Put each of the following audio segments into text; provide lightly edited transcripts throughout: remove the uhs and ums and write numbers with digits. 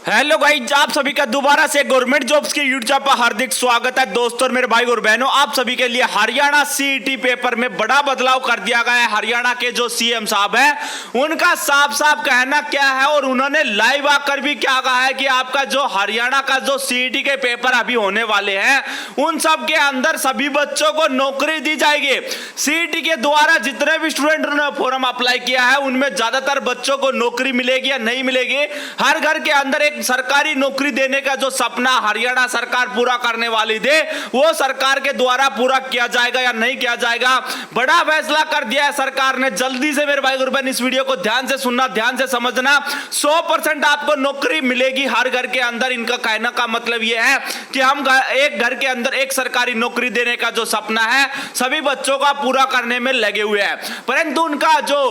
Hello guys, आप सभी का दोबारा से गवर्नमेंट जॉब्स के यूट्यूब पर हार्दिक स्वागत है। दोस्तों और मेरे भाई और बहनों, आप सभी के लिए हरियाणा सीईटी पेपर में बड़ा बदलाव कर दिया गया है। हरियाणा के जो सीएम साहब हैं उनका साफ साफ कहना क्या है और उन्होंने लाइव आकर भी क्या कहा है कि आपका जो हरियाणा का जो सीईटी के पेपर अभी होने वाले हैं उन सब के अंदर सभी बच्चों को नौकरी दी जाएगी। सीईटी के द्वारा जितने भी स्टूडेंट ने फॉर्म अप्लाई किया है उनमें ज्यादातर बच्चों को नौकरी मिलेगी या नहीं मिलेगी। हर घर के अंदर एक सरकारी नौकरी देने का जो सपना हरियाणा सरकार पूरा करने वाली थी वो सरकार के द्वारा पूरा किया जाएगा या नहीं किया जाएगा। बड़ा फैसला कर दिया है सरकार ने। जल्दी से मेरे भाई और बहन इस वीडियो को ध्यान से सुनना, ध्यान से समझना। 100% आपको नौकरी मिलेगी हर घर के अंदर। इनका कहने का मतलब यह है कि हम एक घर के अंदर एक सरकारी नौकरी देने का जो सपना है सभी बच्चों का पूरा करने में लगे हुए हैं। परंतु उनका जो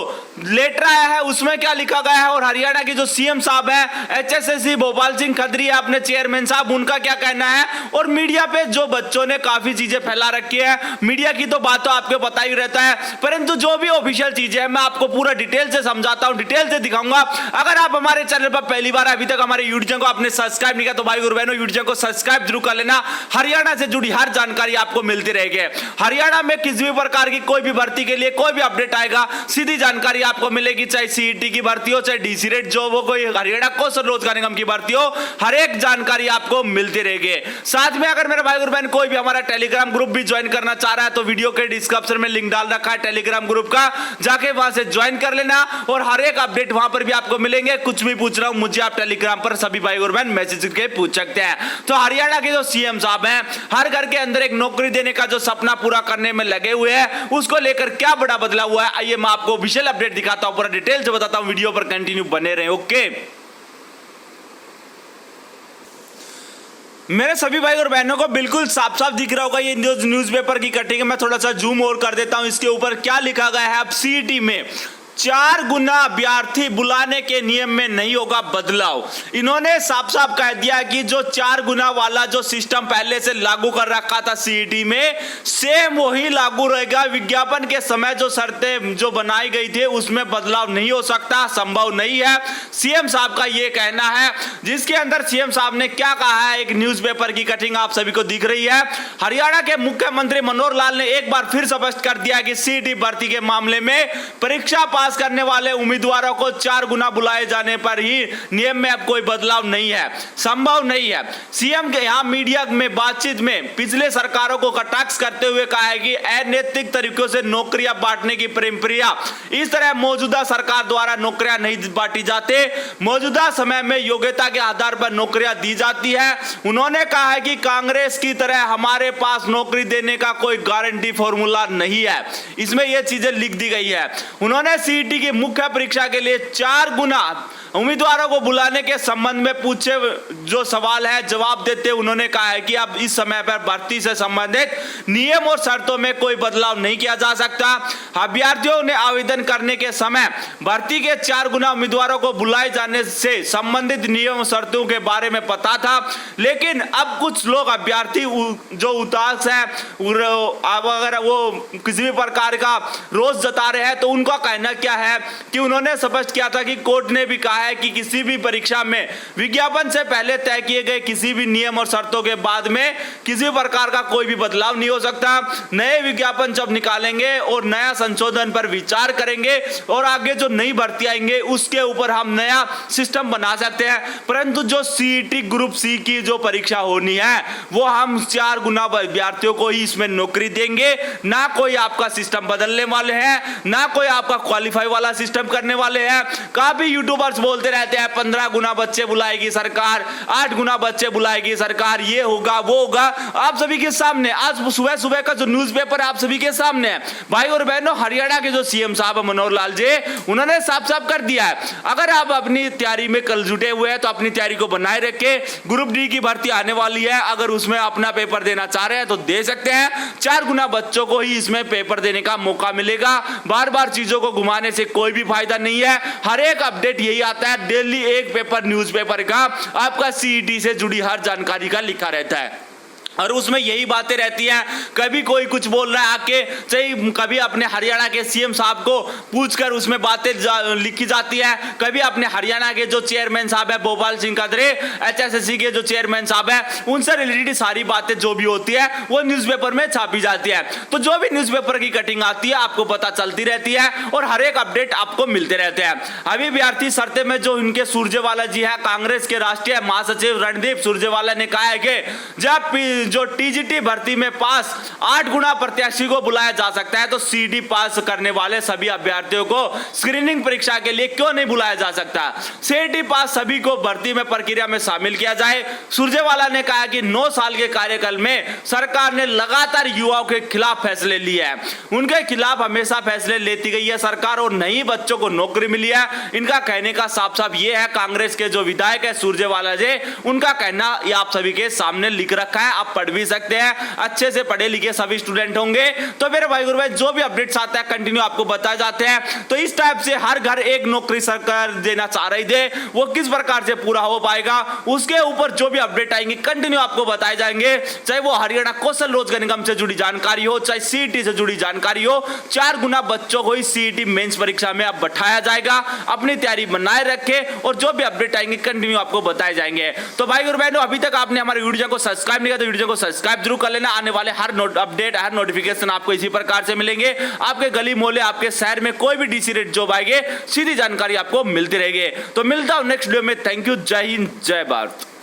लेटर आया है उसमें क्या लिखा गया है और हरियाणा की जो सीएम साहब है एचएसएससी भोपाल सिंह खत्री अपने चेयरमैन साहब, उनका क्या कहना है। और मीडिया पे जो बच्चों ने काफी चीजें फैला रखी है, मीडिया की तो बात तो आपको पता ही रहता है, परंतु जो भी ऑफिशियल चीजें हैं मैं आपको पूरा डिटेल से समझाता हूं, डिटेल से दिखाऊंगा। अगर आप हमारे चैनल पर पहली बार अभी तक हमारे यूट्यूब चैनल को आपने सब्सक्राइब नहीं किया तो भाई और बहनों यूट्यूब चैनल को सब्सक्राइब जरूर कर लेना। हरियाणा से जुड़ी हर जानकारी आपको मिलती रहेगी। हरियाणा में किसी भी प्रकार की कोई भी भर्ती के लिए कोई भी अपडेट आएगा सीधी जानकारी आपको मिलेगी, चाहे सीईटी की भर्ती हो, चाहे डीसी रेट जॉब हो, कोई हरियाणा कौशल रोजगार निगम की भर्ती हो, हर एक जानकारी आपको मिलती रहेगी। साथ में अगर मेरे भाई और बहन कोई भी हमारा टेलीग्राम ग्रुप भी ज्वाइन करना चाह रहा है तो वीडियो के डिस्क्रिप्शन में लिंक डाल रखा है टेलीग्राम ग्रुप का, जाके वहां से ज्वाइन कर लेना और हर एक अपडेट वहां पर भी आपको मिलेंगे। कुछ भी पूछ रहा हूं मुझे आप टेलीग्राम पर सभी भाई और बहन मैसेज करके पूछ सकते हैं। तो हरियाणा के जो सीएम साहब हैं हर घर के अंदर एक नौकरी देने का जो सपना पूरा करने में लगे हुए हैं, उसको लेकर क्या बड़ा बदलाव हुआ है आइए मैं आपको विशेष अपडेट दिखाता हूं, पूरा डिटेल से बताता हूं। वीडियो पर कंटिन्यू बने रहे। ओके मेरे सभी भाई और बहनों को बिल्कुल साफ साफ दिख रहा होगा ये न्यूज़पेपर की कटिंग है। मैं थोड़ा सा जूम और कर देता हूं। इसके ऊपर क्या लिखा गया है, अब सीईटी में 4 गुना अभ्यर्थी बुलाने के नियम में नहीं होगा बदलाव। इन्होंने साफ साफ कह दिया कि जो 4 गुना वाला जो सिस्टम पहले से लागू कर रखा था सीईटी में सेम वही लागू रहेगा। विज्ञापन के समय जो शर्तें जो बनाई गई थी उसमें बदलाव नहीं हो सकता, संभव नहीं है। सीएम साहब का यह कहना है, जिसके अंदर सीएम साहब ने क्या कहा है एक न्यूज़पेपर की कटिंग आप सभी को दिख रही है। हरियाणा के मुख्यमंत्री मनोहर लाल ने एक बार फिर स्पष्ट कर दिया कि सीईटी भर्ती के मामले में परीक्षा पास करने वाले उम्मीदवारों को 4 गुना बुलाए जाने पर ही नियम में अब कोई बदलाव नहीं है, संभव नहीं है। सीएम के यहां मीडिया में बातचीत में पिछले सरकारों को कटाक्ष करते हुए कहा है कि अनैतिक तरीकों से नौकरियां बांटने की परंपरा, इस तरह मौजूदा सरकार द्वारा नौकरियां नहीं बांटी जाती, मौजूदा समय में योग्यता के आधार पर नौकरियां दी जाती है। उन्होंने कहा है कि कांग्रेस की तरह हमारे पास नौकरी देने का कोई गारंटी फॉर्मूला नहीं है। इसमें यह चीजें लिख दी गई है। उन्होंने सीईटी की मुख्य परीक्षा के लिए 4 गुना उम्मीदवारों को बुलाने के संबंध में पूछे जो सवाल है जवाब देते उन्होंने कहा है कि अब इस समय पर भर्ती से संबंधित नियम और शर्तों में कोई बदलाव नहीं किया जा सकता। अभ्यर्थियों ने आवेदन करने के समय भर्ती के 4 गुना उम्मीदवारों को बुलाए जाने से संबंधित नियम और शर्तों के बारे में पता था, लेकिन अब कुछ लोग अभ्यर्थी जो उदास है अगर वो किसी भी प्रकार का रोष जता रहे हैं तो उनका कहना क्या है कि उन्होंने स्पष्ट किया था कि कोर्ट ने भी कहा है कि किसी भी परीक्षा में विज्ञापन से पहले तय किए गए किसी भी नियम और शर्तों के बाद में किसी प्रकार का कोई भी बदलाव नहीं हो सकता। नए विज्ञापन जब निकालेंगे और नया संशोधन पर विचार करेंगे और आगे जो नई भर्ती आएंगे उसके ऊपर हम नया सिस्टम बना सकते हैं। परंतु जो सीईटी ग्रुप सी की जो परीक्षा होनी है वो हम 4 गुना अभ्यर्थियों को ही इसमें नौकरी देंगे, ना कोई आपका सिस्टम बदलने वाले हैं, ना कोई आपका क्वालिफाई वाला सिस्टम करने वाले हैं। काफी यूट्यूबर्स बोलते रहते हैं 15 गुना बच्चे बुलाएगी सरकार, 8 गुना बच्चे बुलाएगी सरकार, ये होगा वो होगा। आप सभी के सामने आज सुबह सुबह का जो न्यूज़पेपर आप सभी के सामने है भाई और बहनों, हरियाणा के जो सीएम साहब मनोहर लाल जी उन्होंने साफ साफ कर दिया है अगर आप अपनी तैयारी में कल जुटे हुए हैं तो अपनी तैयारी को बनाए रखे। ग्रुप डी की भर्ती आने वाली है, अगर उसमें अपना पेपर देना चाह रहे हैं तो दे सकते हैं। 4 गुना बच्चों को ही इसमें पेपर देने का मौका मिलेगा। बार बार चीजों को घुमाने से कोई भी फायदा नहीं है। हर एक अपडेट यही आता है, डेली एक पेपर न्यूज़पेपर का आपका सीईटी से जुड़ी हर जानकारी का लिखा रहता है। और उसमें यही बातें रहती हैं, कभी कोई कुछ बोल रहा है आके, चाहे कभी अपने हरियाणा के सीएम साहब को पूछकर उसमें बातें लिखी जाती है, कभी अपने हरियाणा के जो चेयरमैन साहब है भोपाल सिंह कदरे, एचएसएससी के जो चेयरमैन साहब है, उनसे रिलेटेड सारी बातें जो भी होती है वो न्यूज़पेपर में छापी जाती है। तो जो भी न्यूज़पेपर की कटिंग आती है आपको पता चलती रहती है और हर एक अपडेट आपको मिलते रहते हैं। अभी विद्यार्थी सरते में जो इनके सुरजेवाला जी है, कांग्रेस के राष्ट्रीय महासचिव रणदीप सुरजेवाला ने कहा है कि जब जो टीजीटी भर्ती में पास 8 गुना प्रत्याशी को बुलाया जा सकता है तो सीडी पास करने वाले सभी अभ्यर्थियों को स्क्रीनिंग परीक्षा के लिए क्यों नहीं बुलाया जा सकता। सीडी पास सभी को भर्ती में प्रक्रिया में शामिल किया जाए। सुरजेवाला ने कहा कि 9 साल के कार्यकाल में सरकार ने लगातार युवाओं के खिलाफ फैसले लिए हैं, उनके खिलाफ हमेशा फैसले लेती गई है सरकार और नई बच्चों को नौकरी मिली है। इनका कहने का साफ साफ ये है, कांग्रेस के जो विधायक है सुरजेवाला जी, उनका कहना ये आप सभी के सामने लिख रखा है, आप पढ़ भी सकते हैं, अच्छे से पढ़े लिखे सभी स्टूडेंट होंगे। तो मेरे भाई गुरु भाई जो भी अपडेट्स आता है कंटिन्यू आपको बताए जाते हैं। तो इस टाइप से हर घर एक नौकरी सरकार देना चाह रही थी, वो किस प्रकार से पूरा हो पाएगा उसके ऊपर जो भी अपडेट आएंगे कंटिन्यू आपको बताए जाएंगे, चाहे वो हरियाणा कौशल रोजगार निगम से जुड़ी जानकारी हो, चाहे सीईटी से जुड़ी जानकारी हो। 4 गुना बच्चों को इस सीईटी मेंस परीक्षा में अब बैठाया जाएगा, अपनी तैयारी बनाए रखे और जो भी अपडेट आएंगे कंटिन्यू आपको बताए जाएंगे। तो भाई गुरु बहनों अभी तक आपने हमारे वीडियो को सब्सक्राइब नहीं किया तो वीडियो को सब्सक्राइब जरूर कर लेना। आने वाले हर अपडेट हर नोटिफिकेशन आपको इसी प्रकार से मिलेंगे। आपके गली मोहल्ले आपके शहर में कोई भी डीसी रेट जॉब आएंगे सीधी जानकारी आपको मिलती रहेगी। तो मिलता हूं नेक्स्ट वीडियो में। थैंक यू, जय हिंद, जय भारत।